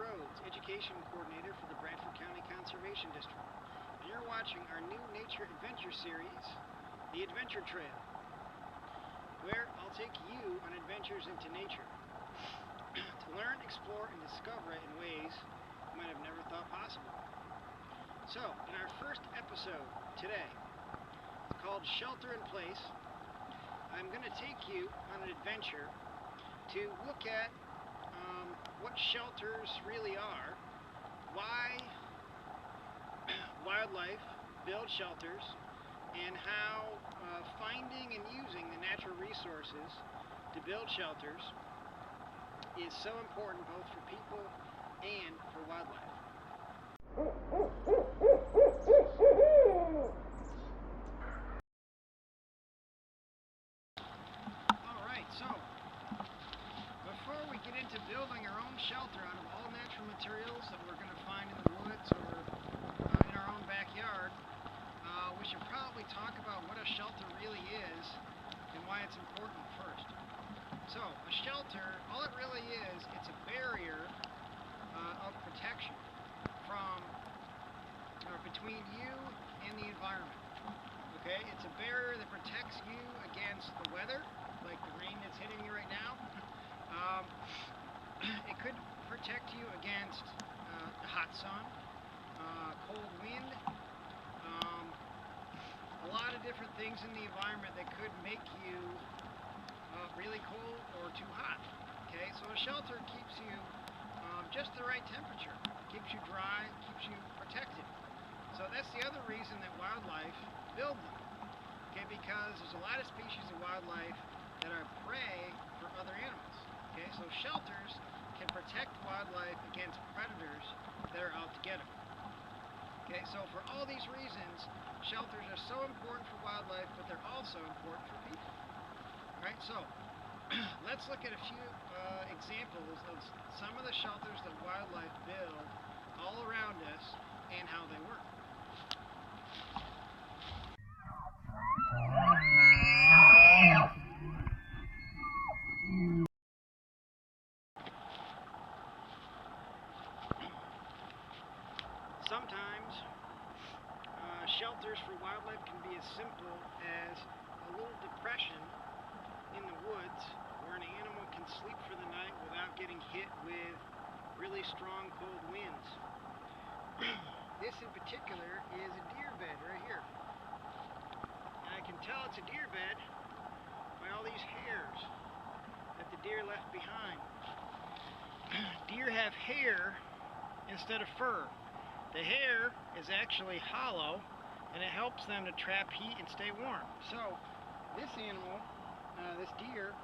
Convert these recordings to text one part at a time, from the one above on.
Rhodes, Education Coordinator for the Bradford County Conservation District. And you're watching our new nature adventure series, The Adventure Trail, where I'll take you on adventures into nature to learn, explore, and discover it in ways you might have never thought possible. So, in our first episode today, called Shelter in Place, I'm going to take you on an adventure to look at what shelters really are, why wildlife build shelters, and how finding and using the natural resources to build shelters is so important both for people and for wildlife. Alright, so before we get into building our own shelter out of all natural materials that we're going to find in the woods or in our own backyard, we should probably talk about what a shelter really is and why it's important first. So, a shelter, all it really is, it's a barrier of protection from or between you and the environment. Okay, it's a barrier that protects you against the weather, like the rain that's hitting you right now. It could protect you against the hot sun, cold wind, a lot of different things in the environment that could make you really cold or too hot. Okay, so a shelter keeps you just the right temperature, keeps you dry, keeps you protected. So that's the other reason that wildlife build them. Okay, because there's a lot of species of wildlife that are prey for other animals. Okay, so shelters can protect wildlife against predators that are out to get them. Okay, so for all these reasons, shelters are so important for wildlife, but they're also important for people. Alright, so let's look at a few examples of some of the shelters that wildlife build all around us and how they work. Sometimes shelters for wildlife can be as simple as a little depression in the woods where an animal can sleep for the night without getting hit with really strong cold winds. This in particular is a deer bed right here. And I can tell it's a deer bed by all these hairs that the deer left behind. Deer have hair instead of fur. The hair is actually hollow, and it helps them to trap heat and stay warm. So this animal, this deer,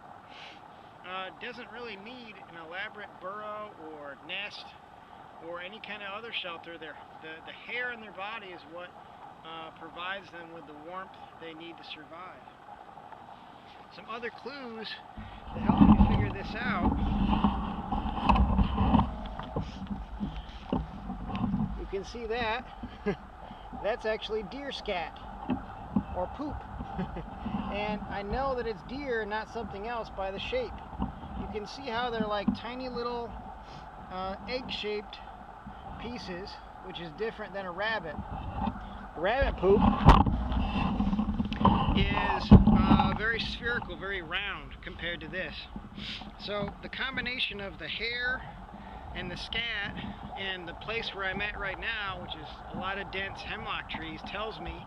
doesn't really need an elaborate burrow or nest or any kind of other shelter. The hair in their body is what provides them with the warmth they need to survive. Some other clues to help you figure this out. You can see that. That's actually deer scat or poop. And I know that it's deer and not something else by the shape. You can see how they're like tiny little egg-shaped pieces, which is different than a rabbit. Rabbit poop is very spherical, very round compared to this. So the combination of the hair and the scat and the place where I'm at right now, which is a lot of dense hemlock trees, tells me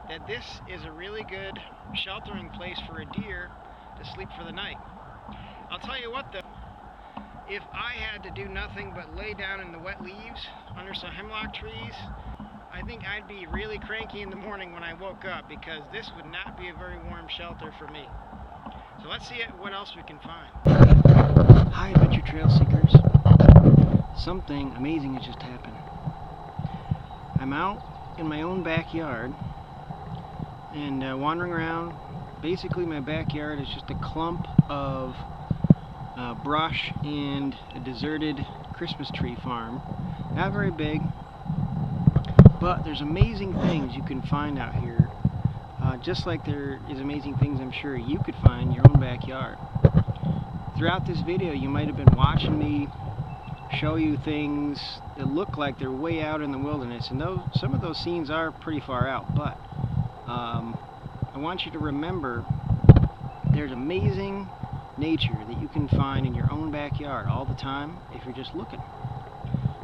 that this is a really good sheltering place for a deer to sleep for the night. I'll tell you what though, if I had to do nothing but lay down in the wet leaves under some hemlock trees, I think I'd be really cranky in the morning when I woke up, because this would not be a very warm shelter for me. So let's see what else we can find. Hi Adventure Trail Seekers. Something amazing has just happened. I'm out in my own backyard and wandering around. Basically my backyard is just a clump of brush and a deserted Christmas tree farm. Not very big, but there's amazing things you can find out here. Just like there is amazing things I'm sure you could find in your own backyard. Throughout this video you might have been watching me show you things that look like they're way out in the wilderness, and some of those scenes are pretty far out, but I want you to remember there's amazing nature that you can find in your own backyard all the time if you're just looking.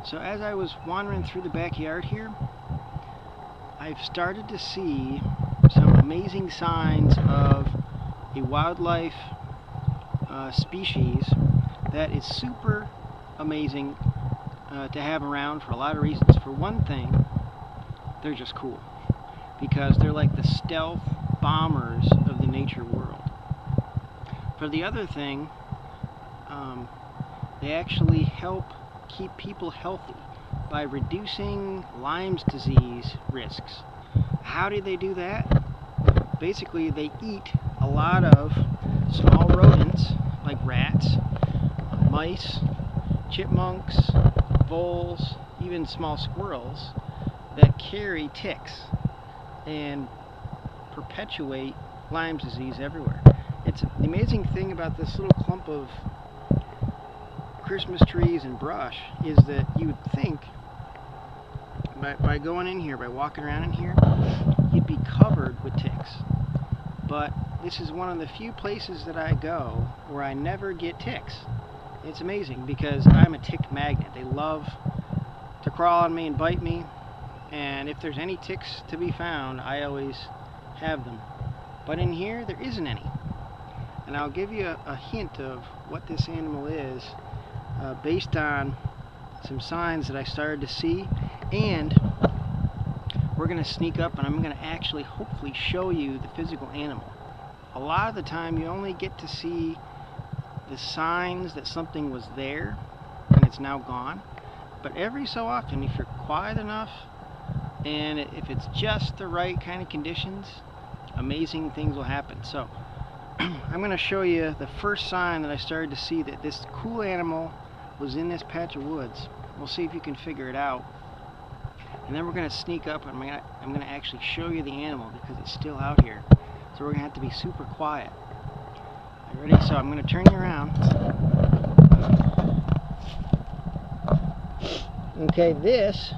So as I was wandering through the backyard here, I've started to see some amazing signs of a wildlife species that is super amazing to have around for a lot of reasons. For one thing, they're just cool because they're like the stealth bombers of the nature world. For the other thing, they actually help keep people healthy by reducing Lyme's disease risks. How do they do that? Basically, they eat a lot of small rodents like rats, mice, chipmunks, voles, even small squirrels that carry ticks and perpetuate Lyme's disease everywhere. It's the amazing thing about this little clump of Christmas trees and brush is that you would think by going in here, by walking around in here, you'd be covered with ticks. But this is one of the few places that I go where I never get ticks. It's amazing because I'm a tick magnet. They love to crawl on me and bite me, and if there's any ticks to be found, I always have them. But in here, there isn't any. And I'll give you a hint of what this animal is based on some signs that I started to see, and we're going to sneak up and I'm going to actually hopefully show you the physical animal. A lot of the time you only get to see the signs that something was there and it's now gone, but every so often, if you're quiet enough and if it's just the right kind of conditions, amazing things will happen. So I'm going to show you the first sign that I started to see that this cool animal was in this patch of woods. We'll see if you can figure it out. And then we're going to sneak up and I'm going to actually show you the animal because it's still out here. So we're going to have to be super quiet. Are you ready? So I'm going to turn you around. Okay, this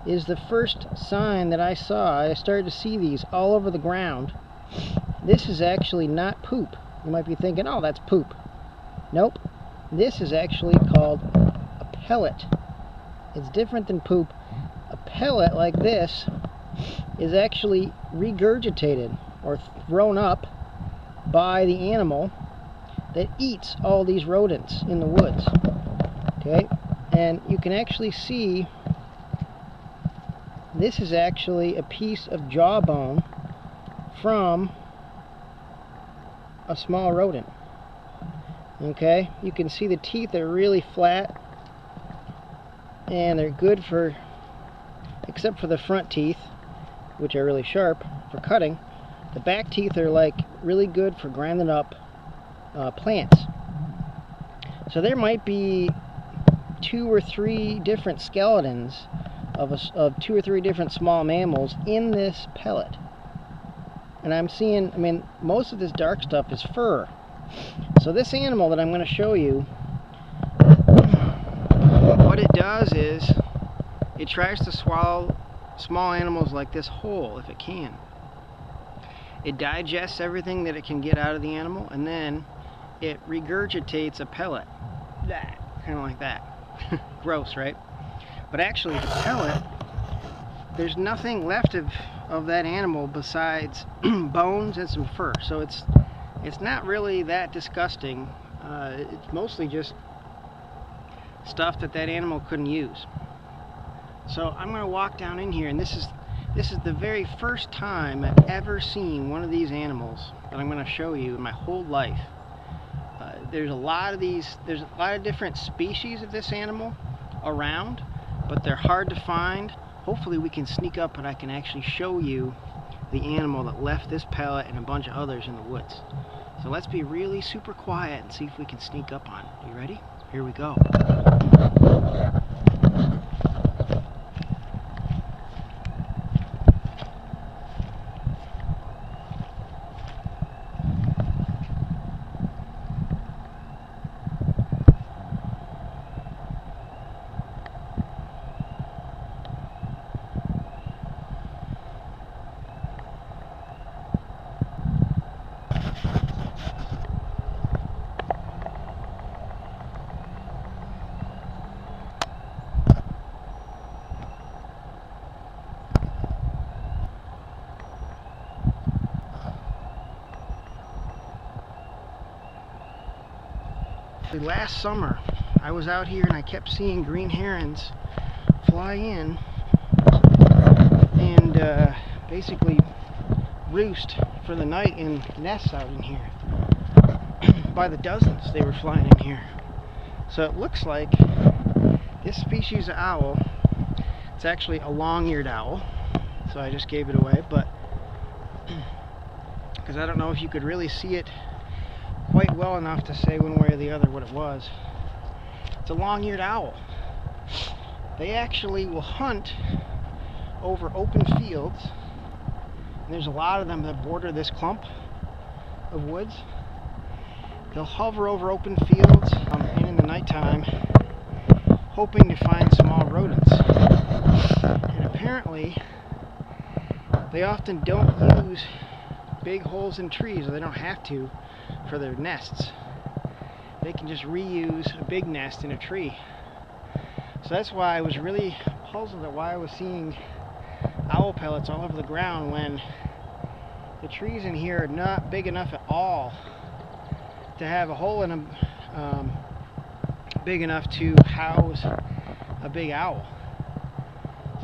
is the first sign that I saw. I started to see these all over the ground. This is actually not poop. You might be thinking, oh, that's poop. Nope. This is actually called a pellet. It's different than poop. A pellet like this is actually regurgitated or thrown up by the animal that eats all these rodents in the woods. Okay? And you can actually see this is actually a piece of jawbone from a small rodent. Okay, you can see the teeth are really flat and they're good for, except for the front teeth, which are really sharp for cutting. The back teeth are like really good for grinding up plants. So there might be 2 or 3 different skeletons of 2 or 3 different small mammals in this pellet. And I'm seeing, I mean, most of this dark stuff is fur. So this animal that I'm going to show you, what it does is it tries to swallow small animals like this whole if it can. It digests everything that it can get out of the animal, and then it regurgitates a pellet. Kind of like that. Gross, right? But actually the pellet, there's nothing left of that animal besides bones and some fur. So it's not really that disgusting. It's mostly just stuff that animal couldn't use. So I'm going to walk down in here, and this is the very first time I've ever seen one of these animals that I'm going to show you in my whole life. There's a lot of different species of this animal around, but they're hard to find. Hopefully we can sneak up and I can actually show you the animal that left this pellet and a bunch of others in the woods. So let's be really super quiet and see if we can sneak up on it. You ready? Here we go. Last summer, I was out here and I kept seeing green herons fly in and basically roost for the night in nests out in here. By the dozens they were flying in here. So it looks like this species of owl, it's actually a long-eared owl, so I just gave it away, but because I don't know if you could really see it quite well enough to say one way or the other what it was. It's a long-eared owl. They actually will hunt over open fields, and there's a lot of them that border this clump of woods. They'll hover over open fields and in the nighttime, hoping to find small rodents. And apparently, they often don't use big holes in trees, or they don't have to, for their nests. They can just reuse a big nest in a tree. So that's why I was really puzzled at why I was seeing owl pellets all over the ground when the trees in here are not big enough at all to have a hole in them big enough to house a big owl.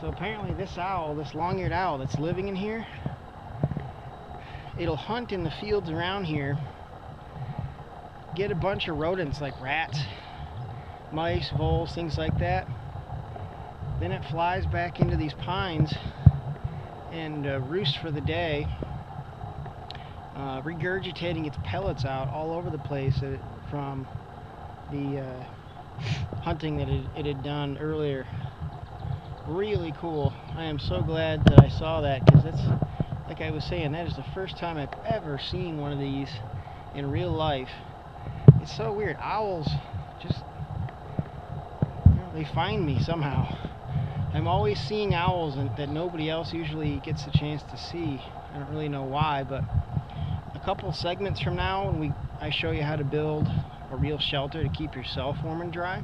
So apparently this owl, this long-eared owl that's living in here, it'll hunt in the fields around here, get a bunch of rodents like rats, mice, voles, things like that. Then it flies back into these pines and roosts for the day, regurgitating its pellets out all over the place from the hunting that it had done earlier. Really cool. I am so glad that I saw that, because that's, like I was saying, that is the first time I've ever seen one of these in real life. It's so weird. Owls just, they find me somehow. I'm always seeing owls that nobody else usually gets a chance to see. I don't really know why, but a couple segments from now, when I show you how to build a real shelter to keep yourself warm and dry.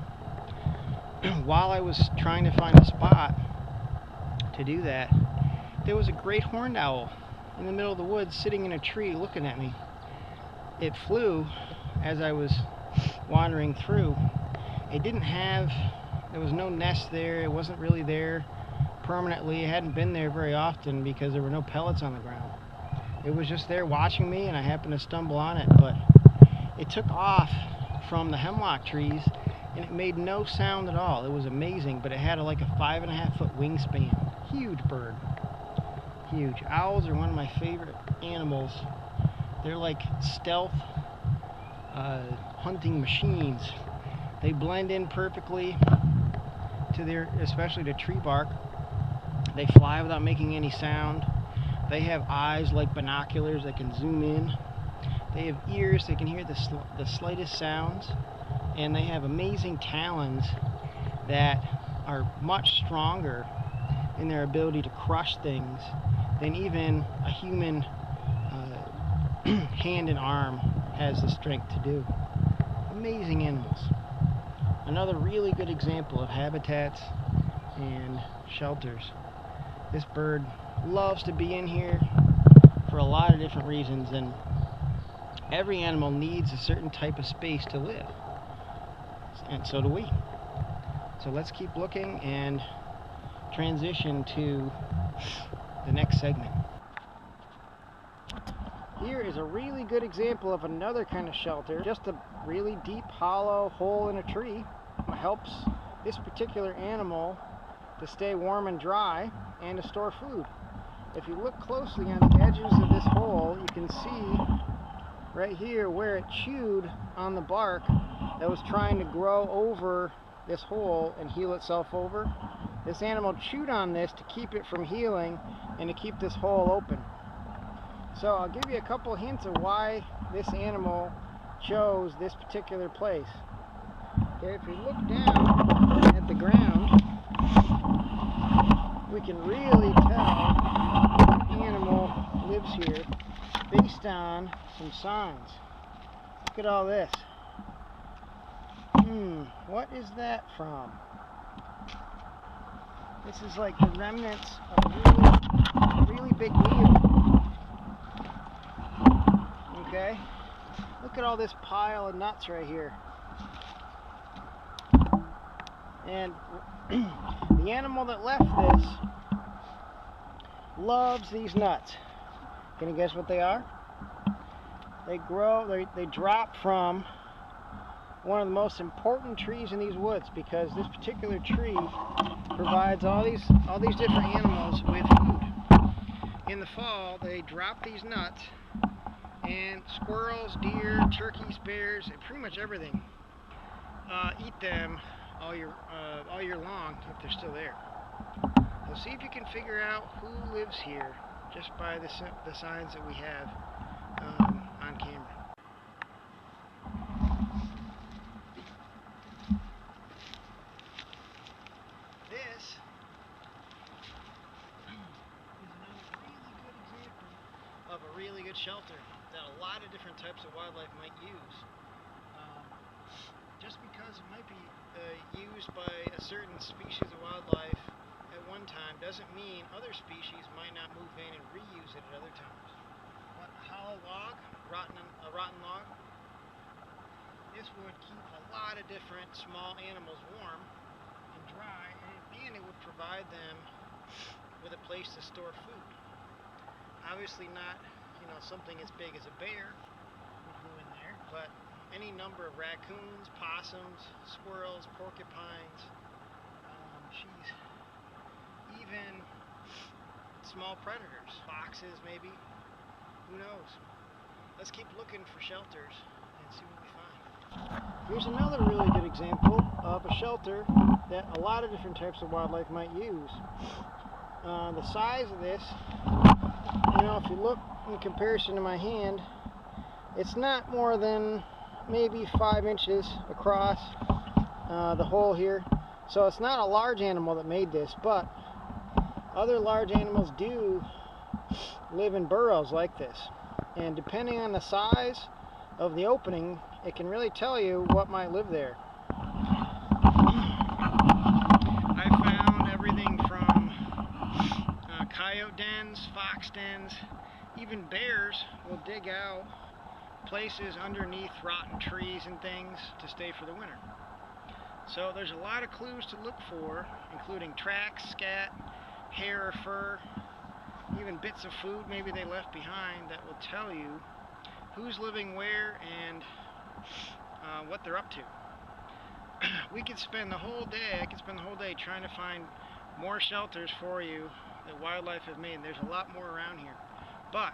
While I was trying to find a spot to do that, there was a great horned owl in the middle of the woods sitting in a tree looking at me. It flew as I was wandering through. There was no nest there. It wasn't really there permanently. It hadn't been there very often because there were no pellets on the ground. It was just there watching me, and I happened to stumble on it, but it took off from the hemlock trees and it made no sound at all. It was amazing, but it had like a 5.5-foot wingspan. Huge bird. Huge. Owls are one of my favorite animals. They're like stealth hunting machines. They blend in perfectly to especially to tree bark. They fly without making any sound. They have eyes like binoculars that can zoom in. They have ears that can hear the slightest sounds. And they have amazing talons that are much stronger in their ability to crush things than even a human hand and arm has the strength to do. Amazing animals. Another really good example of habitats and shelters. This bird loves to be in here for a lot of different reasons, and every animal needs a certain type of space to live. And so do we. So let's keep looking and transition to the next segment. Here is a really good example of another kind of shelter. Just a really deep, hollow hole in a tree. It helps this particular animal to stay warm and dry and to store food. If you look closely on the edges of this hole, you can see right here where it chewed on the bark that was trying to grow over this hole and heal itself over. This animal chewed on this to keep it from healing and to keep this hole open. So I'll give you a couple hints of why this animal chose this particular place. Okay, if you look down at the ground, we can really tell the animal lives here based on some signs. Look at all this. What is that from? This is like the remnants of a really big meal. Okay? Look at all this pile of nuts right here. And the animal that left this loves these nuts. Can you guess what they are? They drop from one of the most important trees in these woods, because this particular tree provides all these different animals with food. In the fall, they drop these nuts, and squirrels, deer, turkeys, bears, and pretty much everything eat them all year long if they're still there. So see if you can figure out who lives here just by the signs that we have on camera. This is another really good example of a really good shelter that a lot of different types of wildlife might use. Just because it might be used by a certain species of wildlife at one time doesn't mean other species might not move in and reuse it at other times. But a hollow log, a rotten log, this would keep a lot of different small animals warm and dry, and it would provide them with a place to store food. Obviously not, something as big as a bear would go in there, but any number of raccoons, possums, squirrels, porcupines, even small predators, foxes maybe, who knows. Let's keep looking for shelters and see what we find. Here's another really good example of a shelter that a lot of different types of wildlife might use. The size of this, if you look in comparison to my hand, it's not more than maybe 5 inches across the hole here. So it's not a large animal that made this, but other large animals do live in burrows like this. And depending on the size of the opening, it can really tell you what might live there. I found everything from coyote dens, fox dens, even bears will dig out places underneath rotten trees and things to stay for the winter. So there's a lot of clues to look for, including tracks, scat, hair or fur, even bits of food maybe they left behind that will tell you who's living where and what they're up to. I could spend the whole day trying to find more shelters for you that wildlife has made. There's a lot more around here. But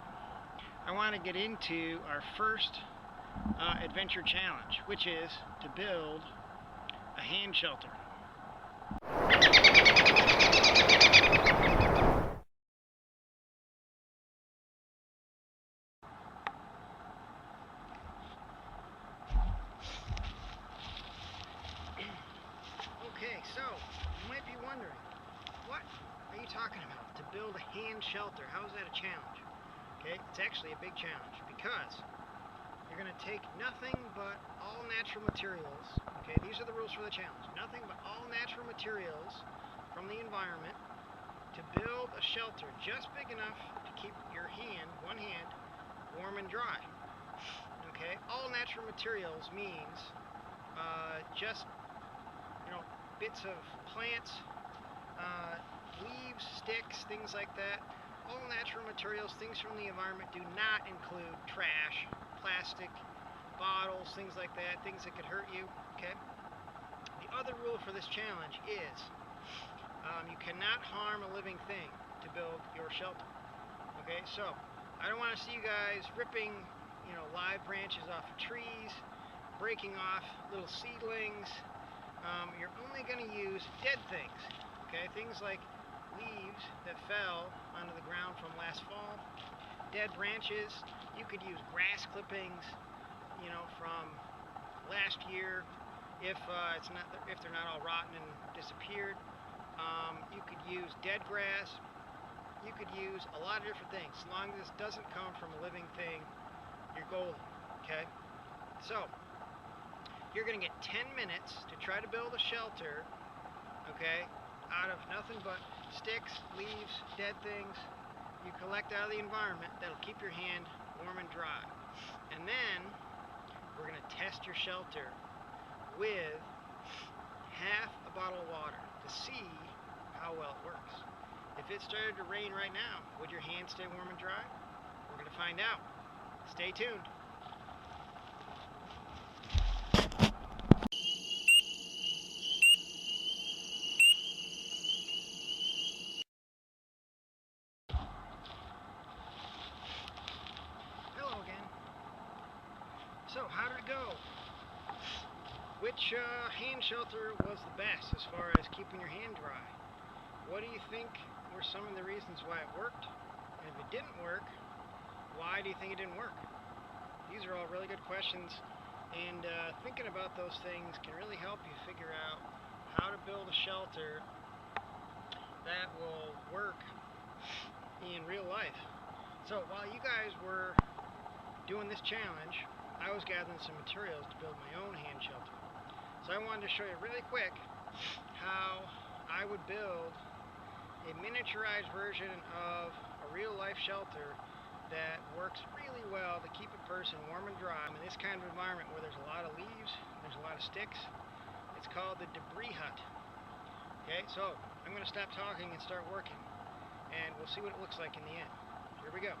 I want to get into our first adventure challenge, which is to build a hand shelter. Okay, so you might be wondering, what are you talking about? To build a hand shelter, how is that a challenge? Okay, it's actually a big challenge because you're going to take nothing but all natural materials. Okay, these are the rules for the challenge. Nothing but all natural materials from the environment to build a shelter just big enough to keep your one hand, warm and dry. Okay, all natural materials means just bits of plants, leaves, sticks, things like that. All natural materials, things from the environment, do not include trash, plastic, bottles, things like that, things that could hurt you, okay? The other rule for this challenge is you cannot harm a living thing to build your shelter, okay? So, I don't want to see you guys ripping, live branches off of trees, breaking off little seedlings. You're only going to use dead things, okay? Things like leaves that fell onto the ground from last fall, dead branches. You could use grass clippings, from last year if they're not all rotten and disappeared. You could use dead grass. You could use a lot of different things. As long as this doesn't come from a living thing, you're golden, okay? So, you're going to get 10 minutes to try to build a shelter, okay, out of nothing but sticks, leaves, dead things you collect out of the environment that'll keep your hand warm and dry. And then we're going to test your shelter with half a bottle of water to see how well it works. If it started to rain right now, would your hands stay warm and dry? We're going to find out. Stay tuned. Hello again. So, how did it go? Which hand shelter was the best as far as keeping your hand dry? What do you think were some of the reasons why it worked? And if it didn't work, why do you think it didn't work? These are all really good questions, and thinking about those things can really help you figure out how to build a shelter that will work in real life. So while you guys were doing this challenge, I was gathering some materials to build my own hand shelter. So I wanted to show you really quick how I would build a miniaturized version of a real-life shelter that works really well to keep a person warm and dry in this kind of environment where there's a lot of leaves, there's a lot of sticks. It's called the debris hut. Okay, so I'm going to stop talking and start working, and we'll see what it looks like in the end. Here we go.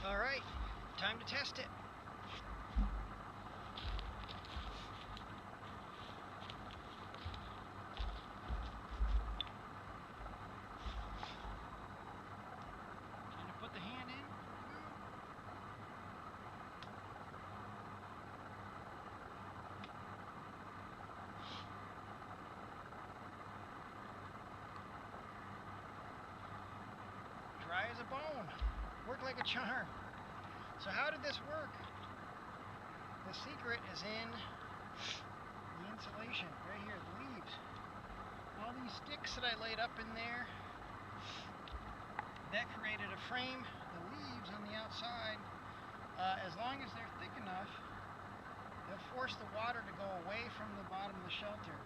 Alright, time to test it. Time to put the hand in. Dry as a bone. Worked like a charm. So how did this work? The secret is in the insulation right here, the leaves. All these sticks that I laid up in there, that created a frame. The leaves on the outside, as long as they're thick enough, they'll force the water to go away from the bottom of the shelter.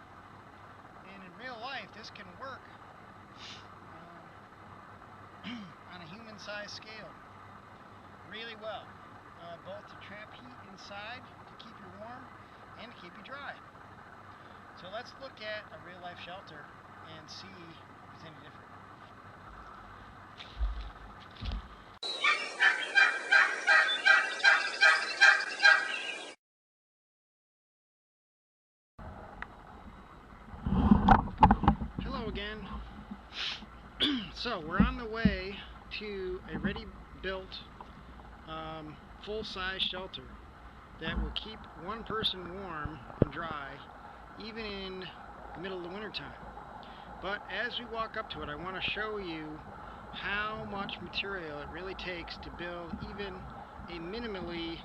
And in real life, this can work on a human-sized scale really well, both to trap heat inside, to keep you warm, and to keep you dry. So let's look at a real-life shelter and see if it's any different. Hello again. So we're on the way to a ready-built full-size shelter that will keep one person warm and dry even in the middle of the winter time. But as we walk up to it, I want to show you how much material it really takes to build even a minimally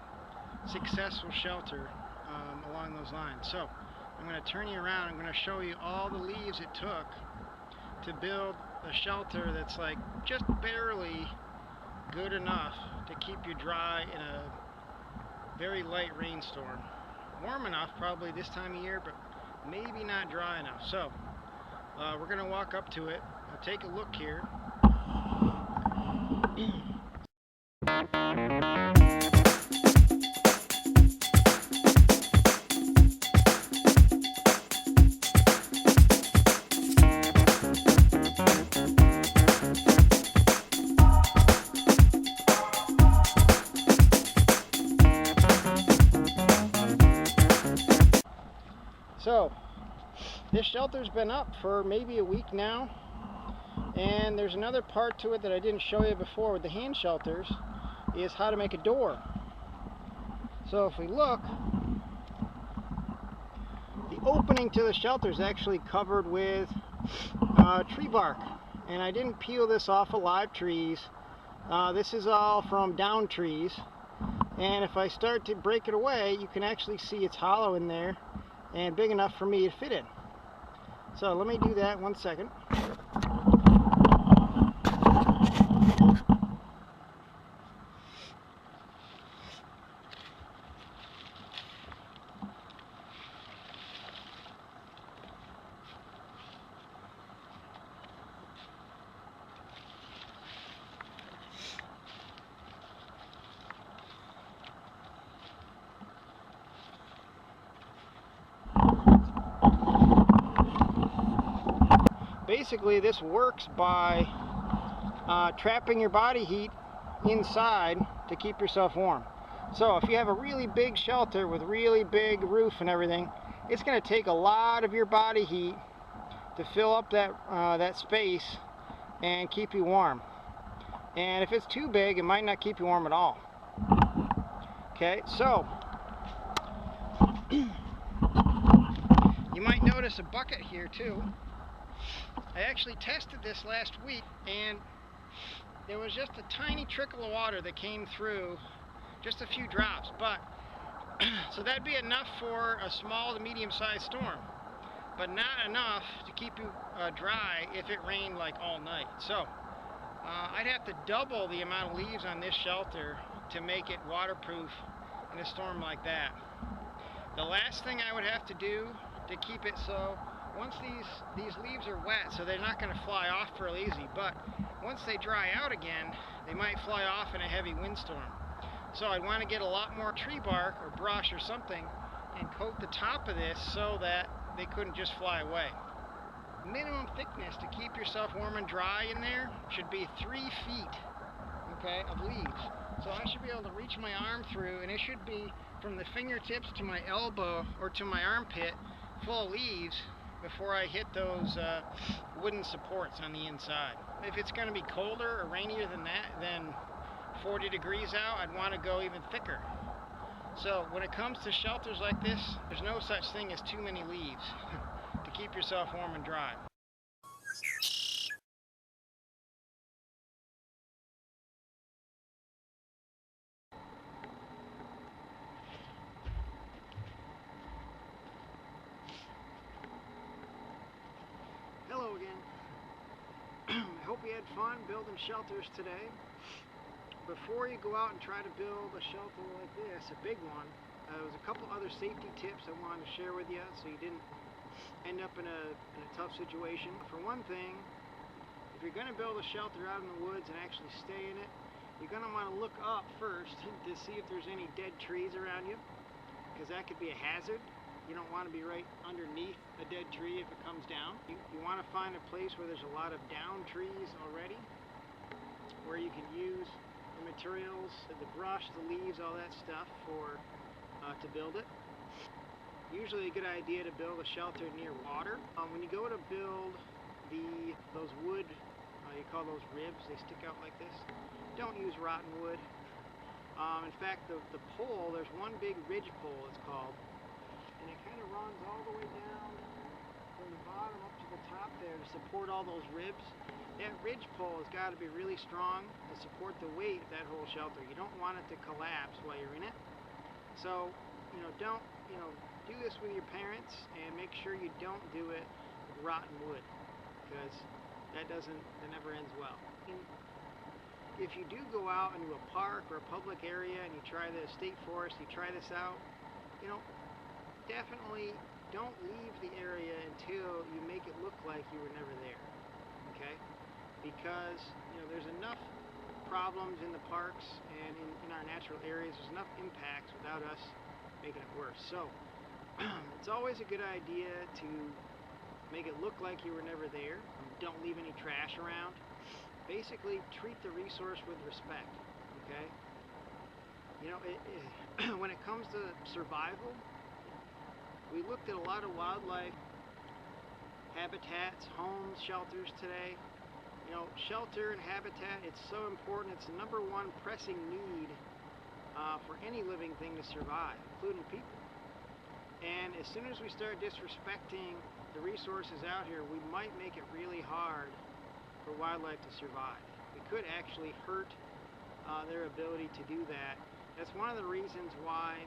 successful shelter along those lines. So I'm going to turn you around. I'm going to show you all the leaves it took to build a shelter that's like just barely good enough to keep you dry in a very light rainstorm. Warm enough probably this time of year, but maybe not dry enough. So we're going to walk up to it. Take a look here. This shelter's been up for maybe a week now, and there's another part to it that I didn't show you before with the hand shelters, is how to make a door. So if we look, the opening to the shelter is actually covered with tree bark, and I didn't peel this off of live trees. This is all from down trees, and if I start to break it away, you can actually see it's hollow in there and big enough for me to fit in. So let me do that 1 second. Basically, this works by trapping your body heat inside to keep yourself warm. So if you have a really big shelter with really big roof and everything, it's going to take a lot of your body heat to fill up that space and keep you warm. And if it's too big, it might not keep you warm at all. Okay, so you might notice a bucket here too. I actually tested this last week, and there was just a tiny trickle of water that came through, just a few drops, but so that'd be enough for a small to medium-sized storm, but not enough to keep you dry if it rained like all night. So I'd have to double the amount of leaves on this shelter to make it waterproof in a storm like that. The last thing I would have to do to keep it so, once these leaves are wet, so they're not going to fly off real easy, but once they dry out again, they might fly off in a heavy windstorm. So I'd want to get a lot more tree bark or brush or something and coat the top of this so that they couldn't just fly away. Minimum thickness to keep yourself warm and dry in there should be 3 feet, okay, of leaves. So I should be able to reach my arm through, and it should be from the fingertips to my elbow or to my armpit full of leaves before I hit those wooden supports on the inside. If it's going to be colder or rainier than that, than 40 degrees out, I'd want to go even thicker. So when it comes to shelters like this, there's no such thing as too many leaves to keep yourself warm and dry. Hello again. I hope you had fun building shelters today. Before you go out and try to build a shelter like this, a big one, there was a couple other safety tips I wanted to share with you so you didn't end up in a tough situation. For one thing, if you're going to build a shelter out in the woods and actually stay in it, you're going to want to look up first to see if there's any dead trees around you, because that could be a hazard. You don't want to be right underneath a dead tree if it comes down. You want to find a place where there's a lot of down trees already, where you can use the materials, the brush, the leaves, all that stuff to build it. Usually a good idea to build a shelter near water. When you go to build those wood, you call those ribs, they stick out like this. Don't use rotten wood. In fact, the pole, there's one big ridge pole it's called, and it kind of runs all the way down from the bottom up to the top there to support all those ribs. That ridge pole has got to be really strong to support the weight of that whole shelter. You don't want it to collapse while you're in it. So, don't, do this with your parents, and make sure you don't do it with rotten wood, because that never ends well. And if you do go out into a park or a public area and you try the state forest, you try this out, definitely don't leave the area until you make it look like you were never there, okay? Because, there's enough problems in the parks and in our natural areas, there's enough impacts without us making it worse. So, it's always a good idea to make it look like you were never there. Don't leave any trash around. Basically, treat the resource with respect, okay? When it comes to survival, we looked at a lot of wildlife habitats, homes, shelters today. You know, shelter and habitat, it's so important. It's the number one pressing need for any living thing to survive, including people. And as soon as we start disrespecting the resources out here, we might make it really hard for wildlife to survive. We could actually hurt their ability to do that. That's one of the reasons why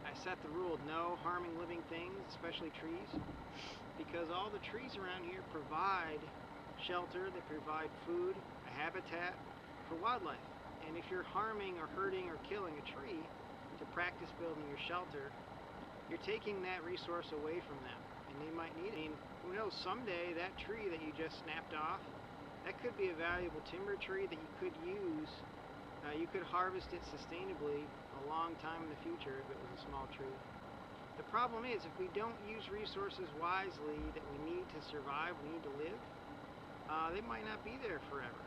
I set the rule of no harming living things, especially trees, because all the trees around here provide shelter, they provide food, a habitat for wildlife. And if you're harming or hurting or killing a tree to practice building your shelter, you're taking that resource away from them, and they might need it. I mean, who knows, someday that tree that you just snapped off, that could be a valuable timber tree that you could use. You could harvest it sustainably a long time in the future if it was a small tree. The problem is, if we don't use resources wisely that we need to survive, we need to live, they might not be there forever.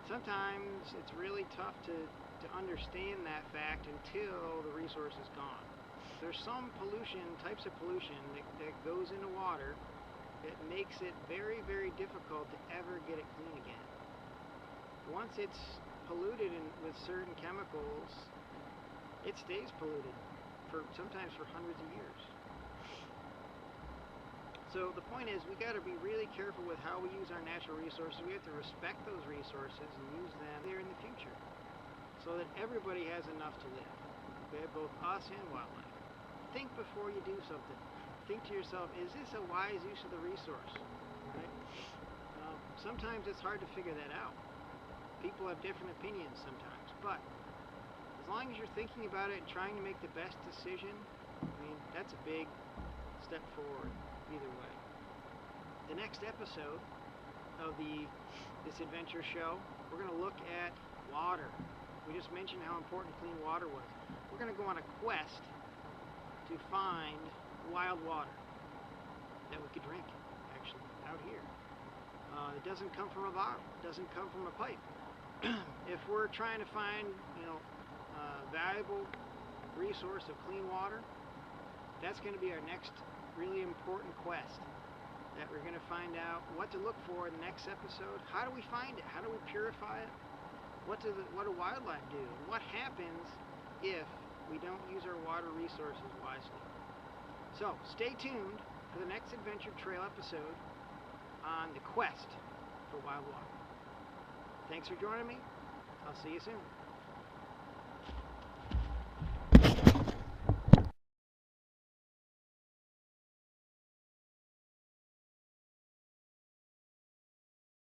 Sometimes it's really tough to understand that fact until the resource is gone. There's some pollution, types of pollution that goes into water that makes it very, very difficult to ever get it clean again. Once it's polluted with certain chemicals, it stays polluted sometimes for hundreds of years. So the point is, we got to be really careful with how we use our natural resources. We have to respect those resources and use them there in the future so that everybody has enough to live. Okay, both us and wildlife. Think before you do something. Think to yourself, is this a wise use of the resource? Right? Sometimes it's hard to figure that out. People have different opinions sometimes, but as long as you're thinking about it and trying to make the best decision, I mean, that's a big step forward either way. The next episode of this adventure show, we're going to look at water. We just mentioned how important clean water was. We're going to go on a quest to find wild water that we could drink, actually, out here. It doesn't come from a bottle. It doesn't come from a pipe. If we're trying to find, valuable resource of clean water, that's going to be our next really important quest. That we're going to find out what to look for in the next episode. How do we find it? How do we purify it? What do wildlife do? And what happens if we don't use our water resources wisely? So stay tuned for the next Adventure Trail episode on the quest for wild water. Thanks for joining me. I'll see you soon.